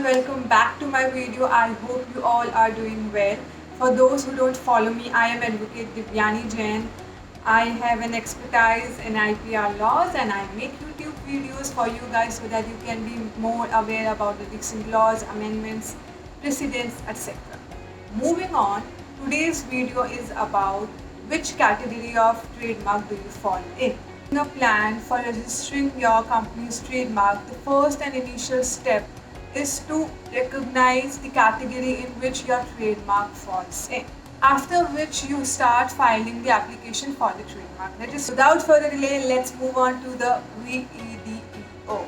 welcome back to my video. I hope you all are doing well. For those who don't follow me, I am Advocate Divyani Jain. I have an expertise in IPR laws and I make YouTube videos for you guys so that you can be more aware about the recent laws, amendments, precedents, etc. Moving on, today's video is about which category of trademark do you fall in. In a plan for registering your company's trademark, the first and initial step is to recognize the category in which your trademark falls in. After which you start filing the application for the trademark. Without further delay, let's move on to the VEDEO.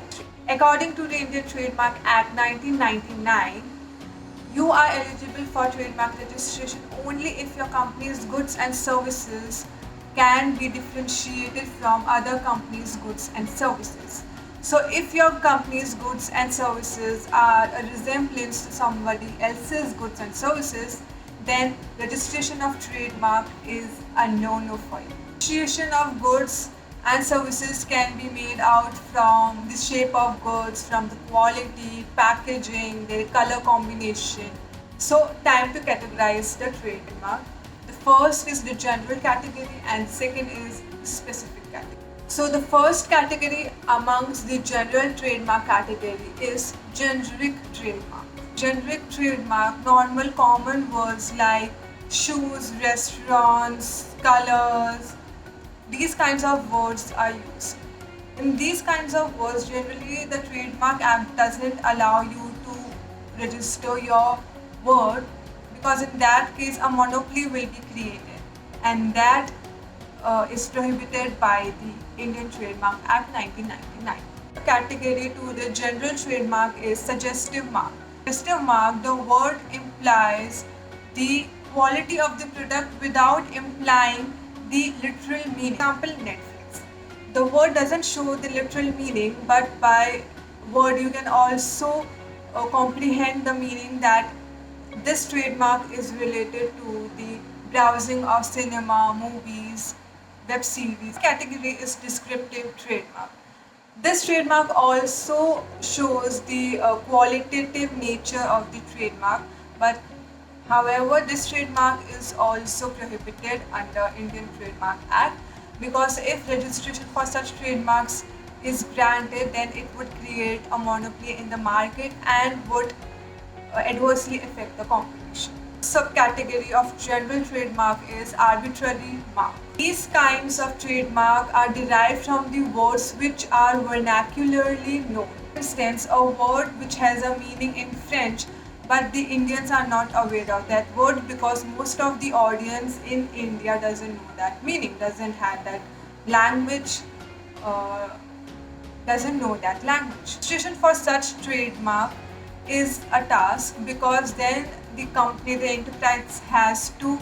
According to the Indian Trademark Act 1999, you are eligible for trademark registration only if your company's goods and services can be differentiated from other companies' goods and services. So if your company's goods and services are a resemblance to somebody else's goods and services, then registration of trademark is a no-no for you. Registration of goods and services can be made out from the shape of goods, from the quality, packaging, their color combination. So time to categorize the trademark. The first is the general category and second is the specific category. So the first category amongst the general trademark category is generic trademark. Generic trademark, normal common words like shoes, restaurants, colors, these kinds of words are used. In these kinds of words, generally the Trademark Act doesn't allow you to register your word because in that case a monopoly will be created and that is prohibited by the Indian Trademark Act 1999. The category to the general trademark is suggestive mark. Suggestive mark, the word implies the quality of the product without implying the literal meaning. Example, Netflix. The word doesn't show the literal meaning, but by word you can also comprehend the meaning that this trademark is related to the browsing of cinema, movies, web series. Category is descriptive trademark. This trademark also shows the qualitative nature of the trademark, but however, this trademark is also prohibited under Indian Trademark Act because if registration for such trademarks is granted, then it would create a monopoly in the market and would adversely affect the competition. Subcategory of general trademark is arbitrary mark. These kinds of trademark are derived from the words which are vernacularly known. For instance, a word which has a meaning in French but the Indians are not aware of that word because most of the audience in India doesn't know that meaning, doesn't have that language, doesn't know that language. Registration for such trademark is a task because then the company, the enterprise has to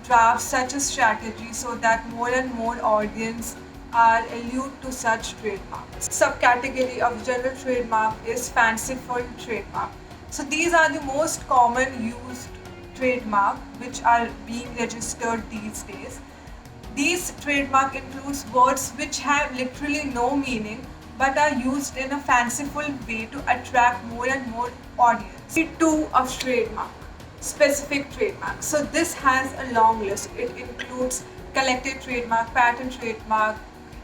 draft such a strategy so that more and more audience are allude to such trademarks. Subcategory of general trademark is fanciful trademark. So these are the most common used trademark which are being registered these days. These trademark includes words which have literally no meaning but are used in a fanciful way to attract more and more audience. Two of trademark, specific trademark. So this has a long list. It includes collective trademark, patent trademark,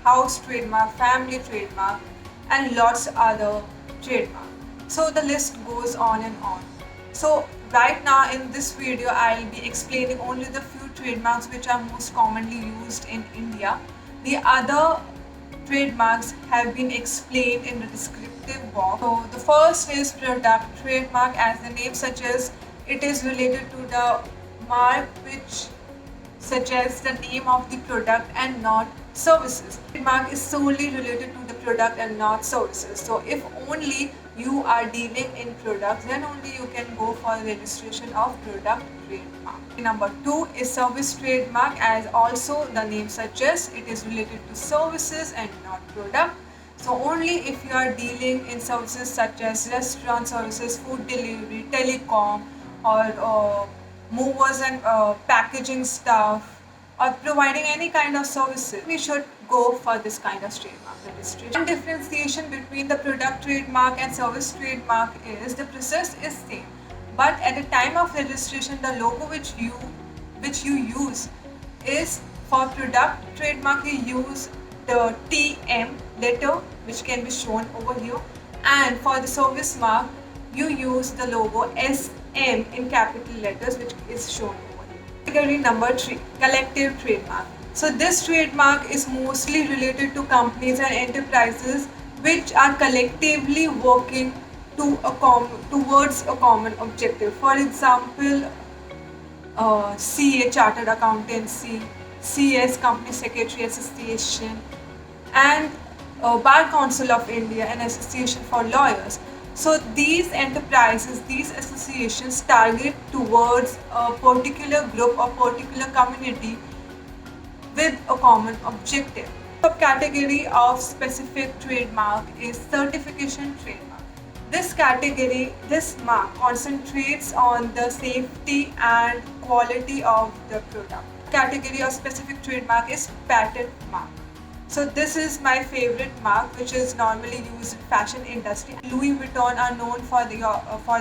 house trademark, family trademark, and lots of other trademark. So the list goes on and on. So right now in this video, I'll be explaining only the few trademarks which are most commonly used in India. The other trademarks have been explained in the descriptive box. So the first is product trademark, as the name suggests, it is related to the mark which suggests the name of the product and not services. Trademark is solely related to the product and not services. So if only you are dealing in products, then only you can go for registration of product trademark. Number 2 is service trademark, as also the name suggests, it is related to services and not product. So only if you are dealing in services such as restaurant services, food delivery, telecom, or movers and packaging stuff, or providing any kind of services, we should go for this kind of trademark registration. One differentiation between the product trademark and service trademark is the process is same, but at the time of registration, the logo which you use is for product trademark. You use the TM letter, which can be shown over here, and for the service mark, you use the logo SM in capital letters, which is shown over here. Category number 3, collective trademark. So this trademark is mostly related to companies and enterprises which are collectively working towards a common objective. For example, CA Chartered Accountancy, CS Company Secretary Association, and Bar Council of India, an association for lawyers. So these enterprises, these associations target towards a particular group or particular community with a common objective. Subcategory of specific trademark is certification trademark. This mark concentrates on the safety and quality of the product. Category of specific trademark is patent mark. So this is my favorite mark, which is normally used in fashion industry. Louis Vuitton are known for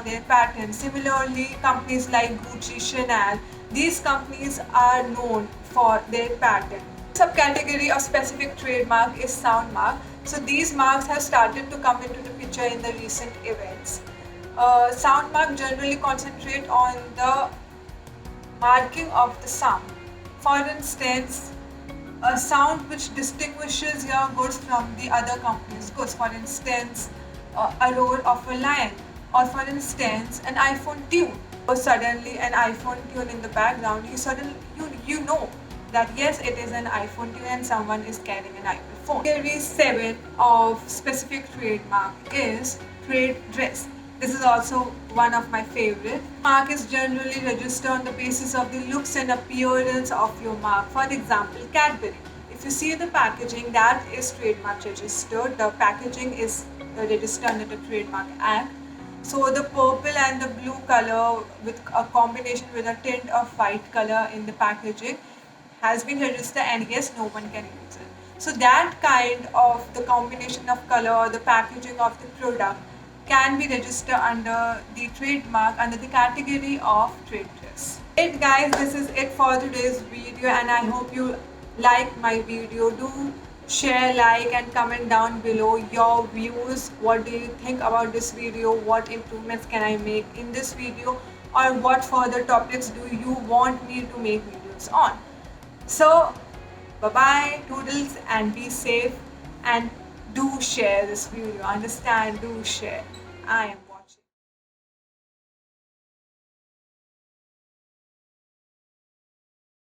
their patents. Similarly, companies like Gucci, Chanel, these companies are known for their patent. Subcategory of specific trademark is sound mark. So these marks have started to come into the picture in the recent events. Sound mark generally concentrate on the marking of the sound. For instance, a sound which distinguishes your goods from the other company's goods. For instance, a roar of a lion, or for instance, an iPhone tune. Or suddenly an iPhone tune in the background, you know that yes, it is an iPhone tune and someone is carrying an iPhone. Category 7 of specific trademark is trade dress. This is also one of my favorite. Mark is generally registered on the basis of the looks and appearance of your mark. For example, Cadbury. If you see the packaging, that is trademark registered. The packaging is registered under the Trademark Act. So the purple and the blue color with a combination with a tint of white color in the packaging has been registered, and yes, no one can use it. So that kind of the combination of color or the packaging of the product can be registered under the trademark under the category of trade dress. Right guys, this is it for today's video, and I hope you like my video. Do share, like and comment down below your views. What do you think about this video? What improvements can I make in this video, or what further topics do you want me to make videos on? So bye bye, toodles, and be safe, and do share this video. Understand? Do share. I am